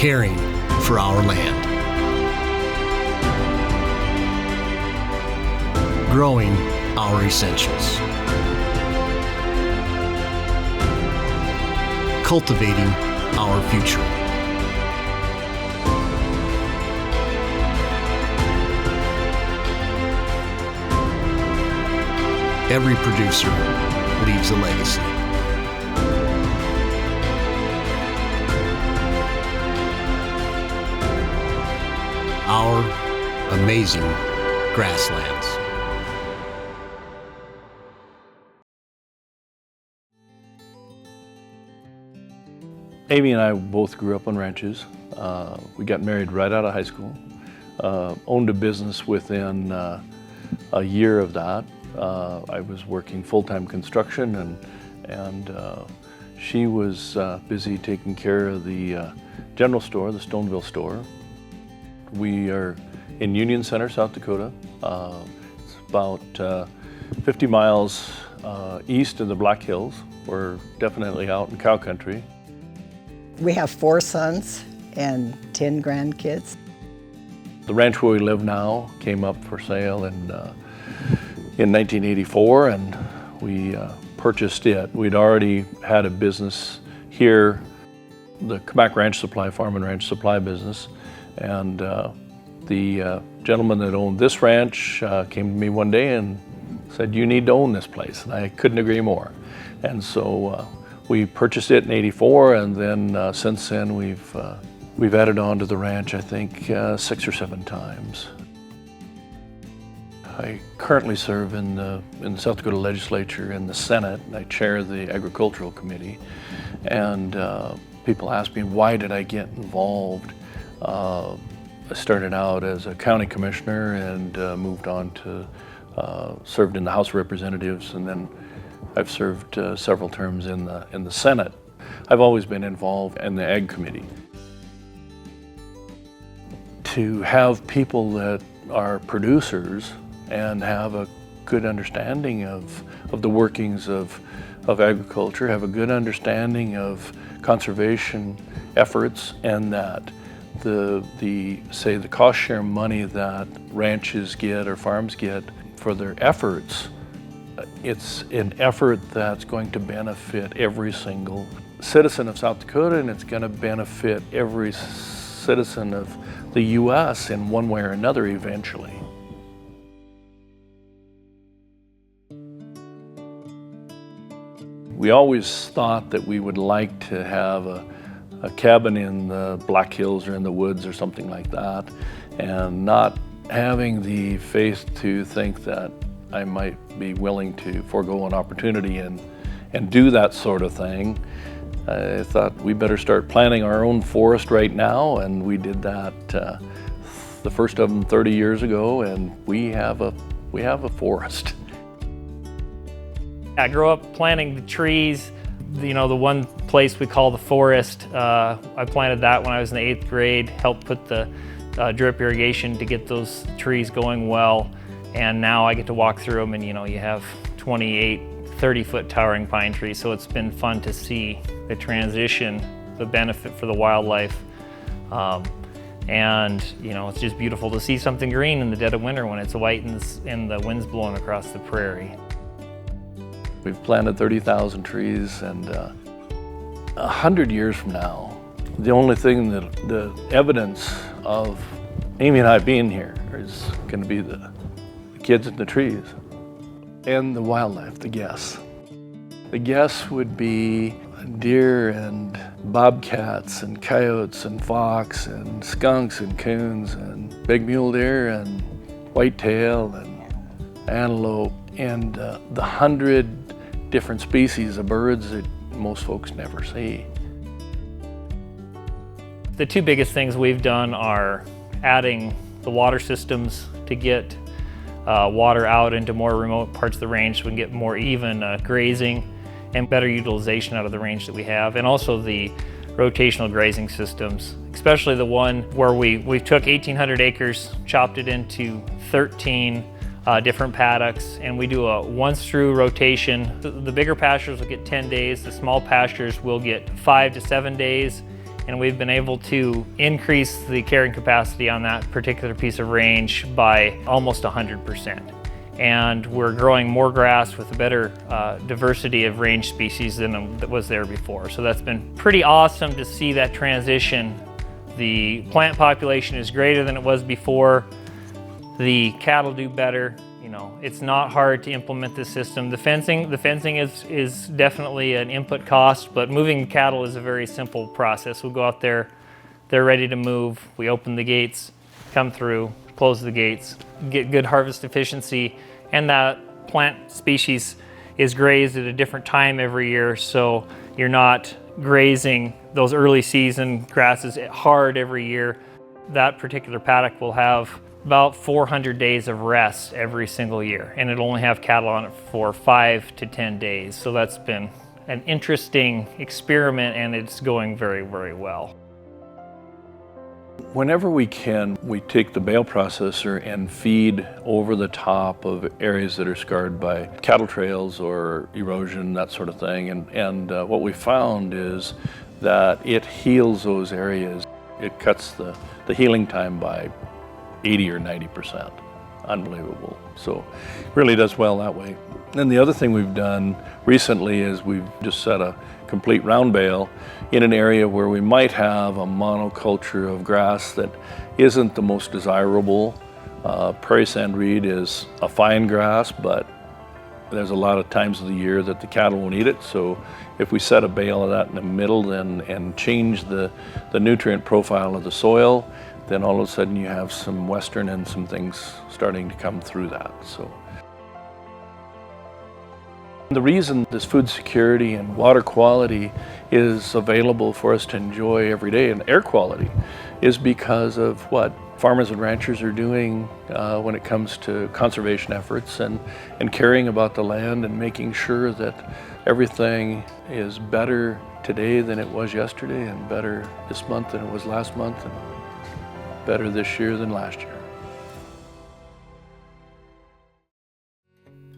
caring for our land. Growing our essentials. Cultivating our future. Every producer leaves a legacy. Our Amazing Grasslands. Amy and I both grew up on ranches. We got married right out of high school. Owned a business within a year of that. I was working full-time construction, and she was busy taking care of the general store, the Stoneville store. We are in Union Center, South Dakota. It's about 50 miles east of the Black Hills. We're definitely out in cow country. We have 4 sons and 10 grandkids. The ranch where we live now came up for sale in 1984, and we purchased it. We'd already had a business here, the Cammack Ranch Supply, Farm and Ranch Supply business, and the gentleman that owned this ranch came to me one day and said, "You need to own this place," and I couldn't agree more. And so we purchased it in '84, and then since then we've added on to the ranch, I think 6 or 7 times. I currently serve in the South Dakota Legislature in the Senate. I chair the Agricultural Committee, and people ask me, why did I get involved? I started out as a county commissioner and moved on to served in the House of Representatives, and then I've served several terms in the Senate. I've always been involved in the Ag Committee. To have people that are producers and have a good understanding of the workings of agriculture, have a good understanding of conservation efforts, and that the cost share money that ranches get or farms get for their efforts, it's an effort that's going to benefit every single citizen of South Dakota, and it's going to benefit every citizen of the U.S. in one way or another eventually. We always thought that we would like to have a cabin in the Black Hills or in the woods or something like that, and not having the faith to think that I might be willing to forego an opportunity and do that sort of thing. I thought we better start planting our own forest right now, and we did that the first of them 30 years ago, and we have a forest. I grew up planting the trees. You know, the one place we call the forest, I planted that when I was in the 8th grade, helped put the drip irrigation to get those trees going well. And now I get to walk through them, and you know, you have 28, 30-foot towering pine trees. So it's been fun to see the transition, the benefit for the wildlife. And you know, it's just beautiful to see something green in the dead of winter when it's white and the wind's blowing across the prairie. We've planted 30,000 trees, and 100 years from now, the only thing that the evidence of Amy and I being here is going to be the kids in the trees and the wildlife, the guests. The guests would be deer and bobcats and coyotes and fox and skunks and coons and big mule deer and whitetail and antelope and the 100 different species of birds that most folks never see. The 2 biggest things we've done are adding the water systems to get water out into more remote parts of the range so we can get more even grazing and better utilization out of the range that we have, and also the rotational grazing systems, especially the one where we took 1,800 acres, chopped it into 13 different paddocks, and we do a once-through rotation. The bigger pastures will get 10 days, the small pastures will get 5 to 7 days, and we've been able to increase the carrying capacity on that particular piece of range by almost 100%. And we're growing more grass with a better diversity of range species than was there before. So that's been pretty awesome to see that transition. The plant population is greater than it was before. The cattle do better. You know, it's not hard to implement this system. The fencing is definitely an input cost, but moving cattle is a very simple process. We go out there, they're ready to move. We open the gates, come through, close the gates, get good harvest efficiency, and that plant species is grazed at a different time every year, so you're not grazing those early season grasses hard every year. That particular paddock will have about 400 days of rest every single year, and it'll only have cattle on it for 5 to 10 days. So that's been an interesting experiment, and it's going very, very well. Whenever we can, we take the bale processor and feed over the top of areas that are scarred by cattle trails or erosion, that sort of thing. And what we found is that it heals those areas. It cuts the healing time by 80 or 90%. Unbelievable. So it really does well that way. And the other thing we've done recently is we've just set a complete round bale in an area where we might have a monoculture of grass that isn't the most desirable. Prairie sandreed is a fine grass, but there's a lot of times of the year that the cattle won't eat it. So if we set a bale of that in the middle and change the nutrient profile of the soil, then all of a sudden you have some western and some things starting to come through that. So the reason this food security and water quality is available for us to enjoy every day, and air quality, is because of what farmers and ranchers are doing when it comes to conservation efforts and caring about the land and making sure that everything is better today than it was yesterday, and better this month than it was last month, and better this year than last year.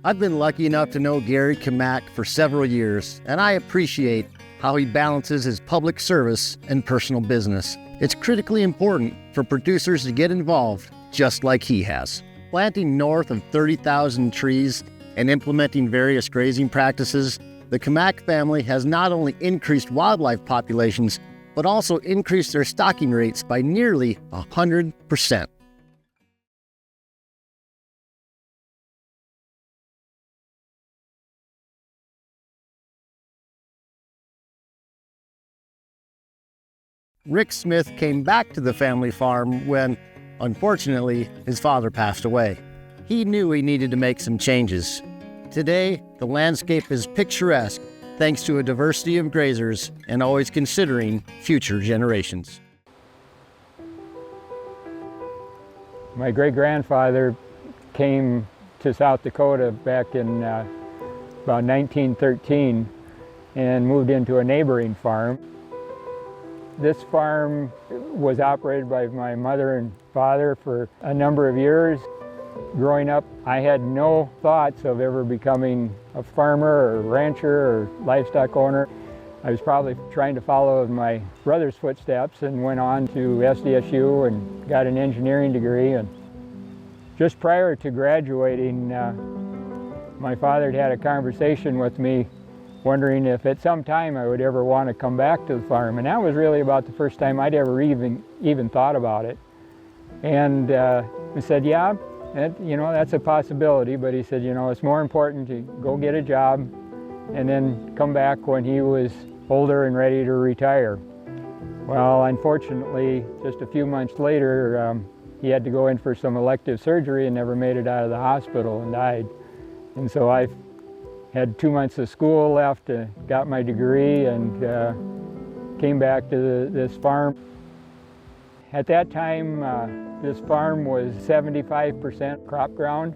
I've been lucky enough to know Gary Cammack for several years, and I appreciate how he balances his public service and personal business. It's critically important for producers to get involved just like he has. Planting north of 30,000 trees and implementing various grazing practices, the Cammack family has not only increased wildlife populations, but also increased their stocking rates by nearly 100%. Rick Smith came back to the family farm when, unfortunately, his father passed away. He knew he needed to make some changes. Today, the landscape is picturesque thanks to a diversity of grazers and always considering future generations. My great-grandfather came to South Dakota back in about 1913 and moved into a neighboring farm. This farm was operated by my mother and father for a number of years. Growing up, I had no thoughts of ever becoming a farmer or rancher or livestock owner. I was probably trying to follow my brother's footsteps and went on to SDSU and got an engineering degree. And just prior to graduating, my father had a conversation with me wondering if at some time I would ever want to come back to the farm. And that was really about the first time I'd ever even thought about it. And I said, yeah, that's a possibility. But he said, it's more important to go get a job and then come back when he was older and ready to retire. Well, unfortunately, just a few months later, he had to go in for some elective surgery and never made it out of the hospital and died. And so I had 2 months of school left, got my degree, and came back to this farm. At that time, this farm was 75% crop ground.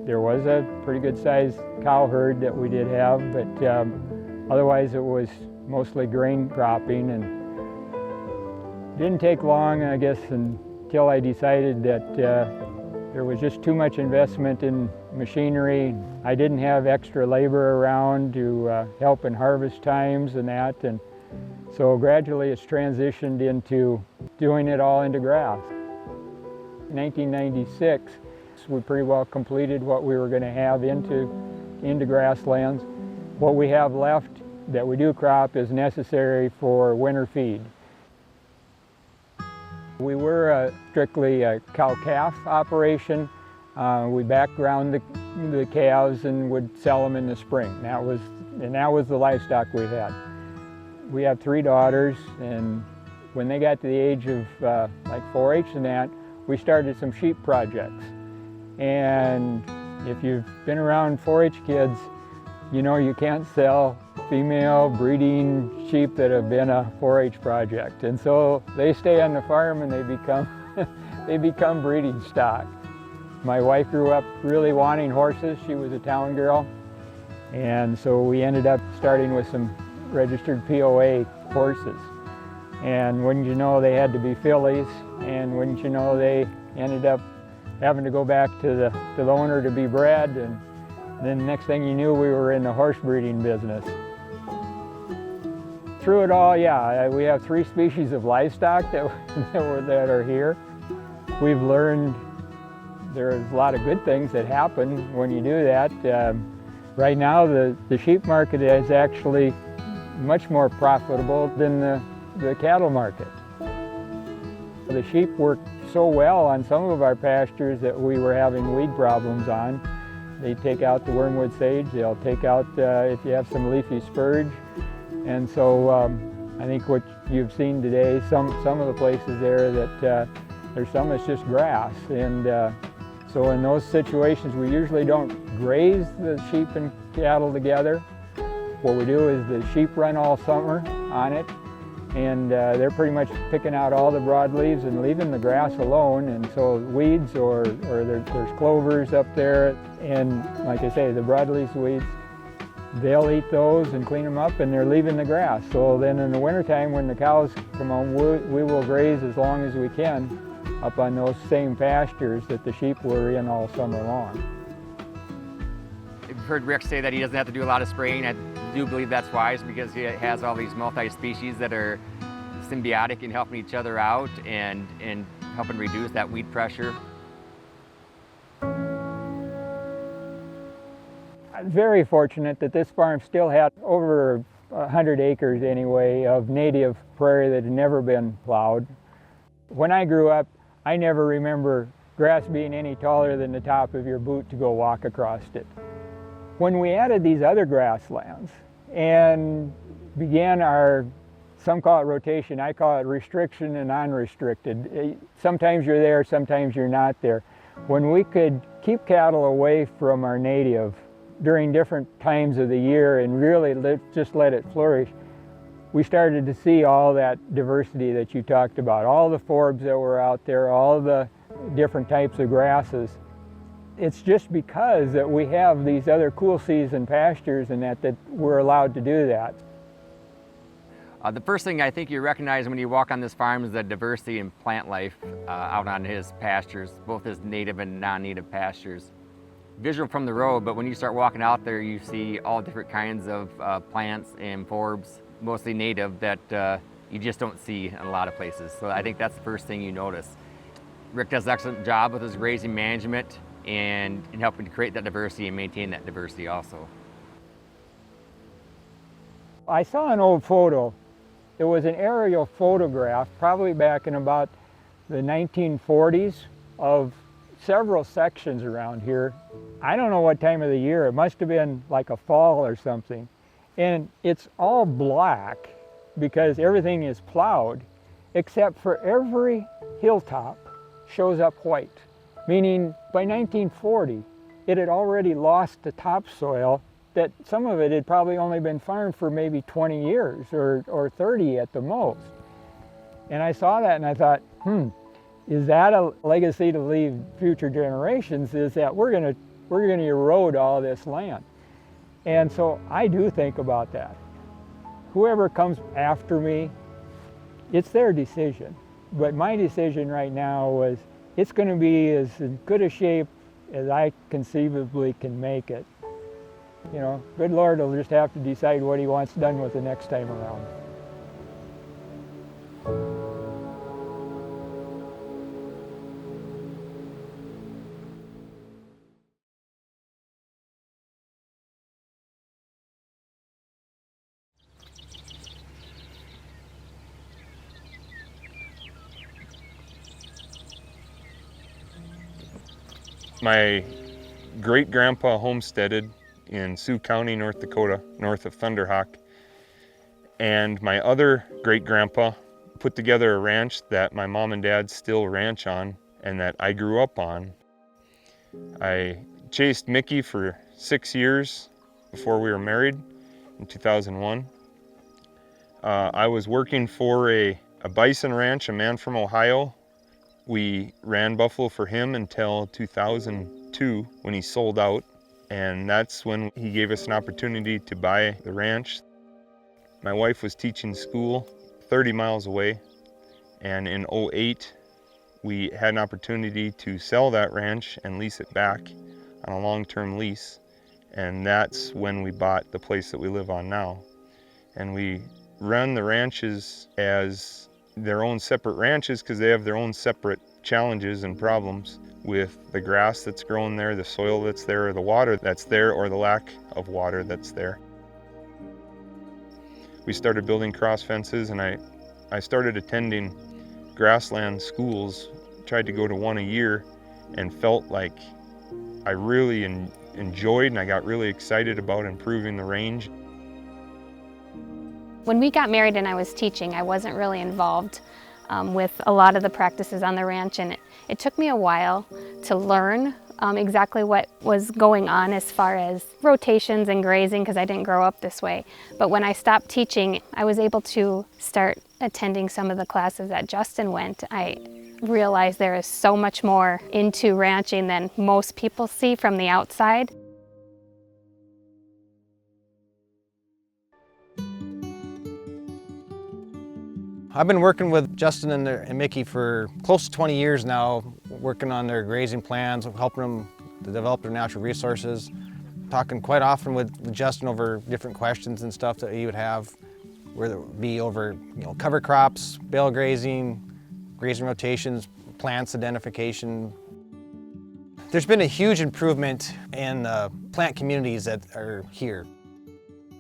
There was a pretty good sized cow herd that we did have, but otherwise it was mostly grain cropping. And it didn't take long, I guess, until I decided that there was just too much investment in machinery. I didn't have extra labor around to help in harvest times and that. And So gradually it's transitioned into doing it all into grass. In 1996, we pretty well completed what we were going to have into grasslands. What we have left that we do crop is necessary for winter feed. We were strictly a cow-calf operation. We background the calves and would sell them in the spring. That was the livestock we had. We have 3 daughters, and when they got to the age of like 4-H and that, we started some sheep projects. And if you've been around 4-H kids, you know you can't sell female breeding sheep that have been a 4-H project. And so they stay on the farm and they become breeding stock. My wife grew up really wanting horses. She was a town girl. And so we ended up starting with some registered POA horses. And wouldn't you know, they had to be fillies, and wouldn't you know, they ended up having to go back to the owner to be bred, and then the next thing you knew, we were in the horse breeding business. Through it all, yeah, we have 3 species of livestock that are here. We've learned there's a lot of good things that happen when you do that. Right now, the sheep market is actually much more profitable than the cattle market. The sheep work so well on some of our pastures that we were having weed problems on. They take out the wormwood sage, they'll take out if you have some leafy spurge. And so I think what you've seen today, some of the places there that there's some that's just grass. And so in those situations, we usually don't graze the sheep and cattle together. What we do is the sheep run all summer on it, and they're pretty much picking out all the broadleaves and leaving the grass alone. And so weeds or there's clovers up there, and like I say, the broadleaf weeds, they'll eat those and clean them up, and they're leaving the grass. So then in the wintertime when the cows come home, we will graze as long as we can up on those same pastures that the sheep were in all summer long. I've heard Rick say that he doesn't have to do a lot of spraying. I do believe that's wise because he has all these multi-species that are symbiotic and helping each other out and helping reduce that weed pressure. I'm very fortunate that this farm still had over 100 acres anyway of native prairie that had never been plowed. When I grew up, I never remember grass being any taller than the top of your boot to go walk across it. When we added these other grasslands and began our, some call it rotation, I call it restriction and unrestricted. Sometimes you're there, sometimes you're not there. When we could keep cattle away from our native during different times of the year and really just let it flourish, we started to see all that diversity that you talked about, all the forbs that were out there, all the different types of grasses. It's just because that we have these other cool season pastures and that we're allowed to do that. The first thing I think you recognize when you walk on this farm is the diversity in plant life out on his pastures, both his native and non-native pastures. Visual from the road, but when you start walking out there, you see all different kinds of plants and forbs, mostly native, that you just don't see in a lot of places. So I think that's the first thing you notice. Rick does an excellent job with his grazing management and in helping to create that diversity and maintain that diversity also. I saw an old photo. It was an aerial photograph, probably back in about the 1940s, of several sections around here. I don't know what time of the year, it must have been like a fall or something. And it's all black because everything is plowed, except for every hilltop shows up white. Meaning by 1940, it had already lost the topsoil, that some of it had probably only been farmed for maybe 20 years or 30 at the most. And I saw that and I thought, is that a legacy to leave future generations, is that we're gonna erode all this land. And so I do think about that. Whoever comes after me, it's their decision. But my decision right now was, it's going to be as good a shape as I conceivably can make it. You know, good Lord will just have to decide what he wants done with the next time around. My great-grandpa homesteaded in Sioux County, North Dakota, north of Thunderhawk. And my other great-grandpa put together a ranch that my mom and dad still ranch on and that I grew up on. I chased Mickey for 6 years before we were married in 2001. I was working for a bison ranch, a man from Ohio. We ran buffalo for him until 2002 when he sold out, and that's when he gave us an opportunity to buy the ranch. My wife was teaching school 30 miles away, and in 2008 we had an opportunity to sell that ranch and lease it back on a long-term lease, and that's when we bought the place that we live on now. And we run the ranches as their own separate ranches because they have their own separate challenges and problems with the grass that's growing there, the soil that's there, or the water that's there, or the lack of water that's there. We started building cross fences, and I started attending grassland schools, tried to go to one a year, and felt like I really enjoyed and I got really excited about improving the range. When we got married and I was teaching, I wasn't really involved with a lot of the practices on the ranch, and it took me a while to learn exactly what was going on as far as rotations and grazing, because I didn't grow up this way. But when I stopped teaching, I was able to start attending some of the classes that Justin went. I realized there is so much more into ranching than most people see from the outside. I've been working with Justin and Mickey for close to 20 years now, working on their grazing plans, helping them to develop their natural resources, talking quite often with Justin over different questions and stuff that he would have, whether it be over cover crops, bale grazing, grazing rotations, plants identification. There's been a huge improvement in plant communities that are here.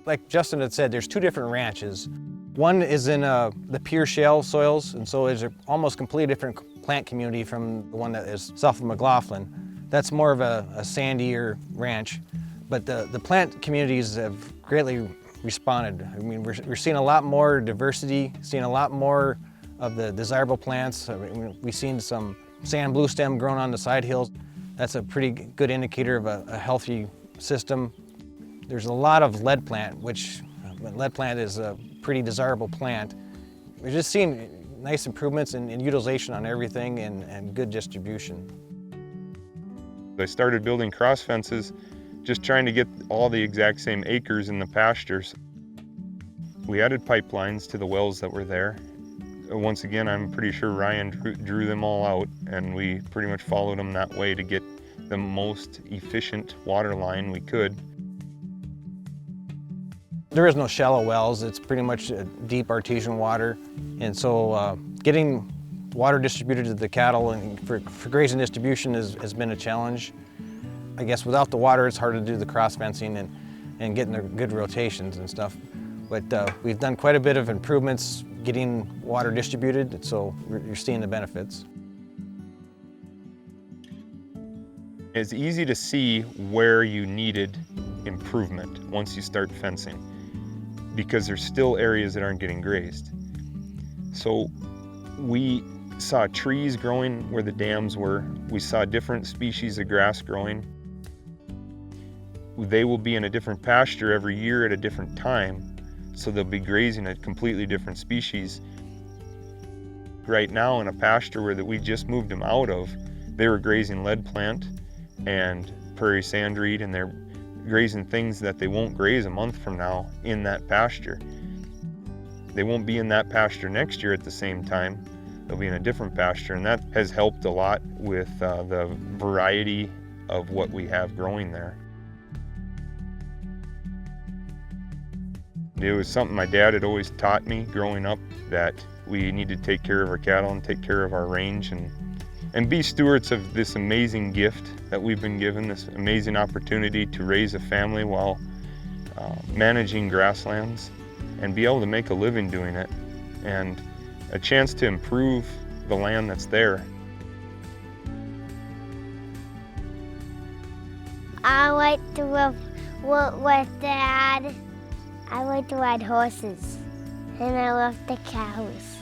Like Justin had said, there's two different ranches. One is in the pure shale soils, and so it's an almost completely different plant community from the one that is south of McLaughlin. That's more of a sandier ranch, but the plant communities have greatly responded. I mean, we're seeing a lot more diversity, seeing a lot more of the desirable plants. I mean, we've seen some sand blue stem growing on the side hills. That's a pretty good indicator of a healthy system. There's a lot of lead plant, which lead plant is a pretty desirable plant. We're just seeing nice improvements in utilization on everything and good distribution. I started building cross fences, just trying to get all the exact same acres in the pastures. We added pipelines to the wells that were there. Once again, I'm pretty sure Ryan drew them all out, and we pretty much followed them that way to get the most efficient water line we could. There is no shallow wells, it's pretty much deep artesian water, and so getting water distributed to the cattle and for grazing distribution has been a challenge. I guess without the water it's hard to do the cross fencing and getting the good rotations and stuff. But we've done quite a bit of improvements getting water distributed, so you're seeing the benefits. It's easy to see where you needed improvement once you start fencing, because there's still areas that aren't getting grazed. So we saw trees growing where the dams were. We saw different species of grass growing. They will be in a different pasture every year at a different time, so they'll be grazing a completely different species. Right now in a pasture where we just moved them out of, they were grazing lead plant and prairie sandreed, and they're grazing things that they won't graze a month from now in that pasture. They won't be in that pasture next year at the same time. They'll be in a different pasture, and that has helped a lot with the variety of what we have growing there. It was something my dad had always taught me growing up, that we need to take care of our cattle and take care of our range and be stewards of this amazing gift that we've been given, this amazing opportunity to raise a family while managing grasslands and be able to make a living doing it, and a chance to improve the land that's there. I like to work with Dad. I like to ride horses, and I love the cows.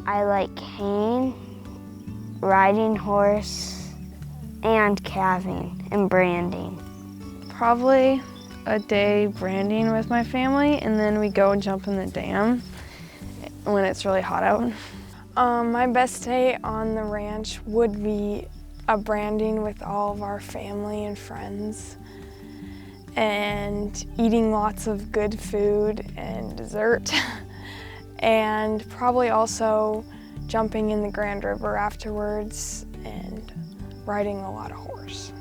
I like haying, riding horse, and calving and branding. Probably a day branding with my family, and then we go and jump in the dam when it's really hot out. My best day on the ranch would be a branding with all of our family and friends, and eating lots of good food and dessert, and probably also jumping in the Grand River afterwards and riding a lot of horse.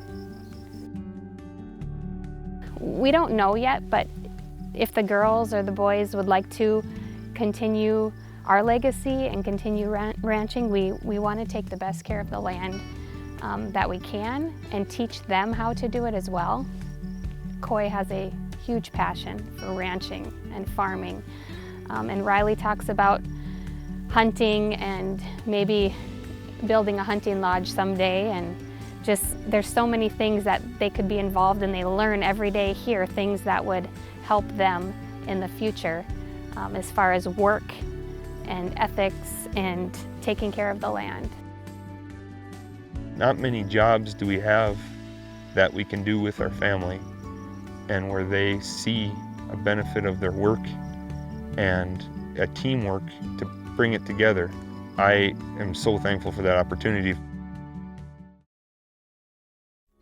We don't know yet, but if the girls or the boys would like to continue our legacy and continue ranching, we want to take the best care of the land that we can and teach them how to do it as well. Coy has a huge passion for ranching and farming, and Riley talks about hunting and maybe building a hunting lodge someday, and just there's so many things that they could be involved in. They learn every day here things that would help them in the future as far as work and ethics and taking care of the land. Not many jobs do we have that we can do with our family and where they see a benefit of their work and a teamwork to bring it together. I am so thankful for that opportunity.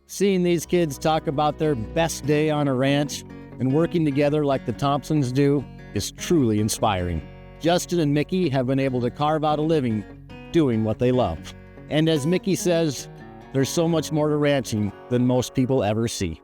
Seeing these kids talk about their best day on a ranch and working together like the Thompsons do is truly inspiring. Justin and Mickey have been able to carve out a living doing what they love. And as Mickey says, there's so much more to ranching than most people ever see.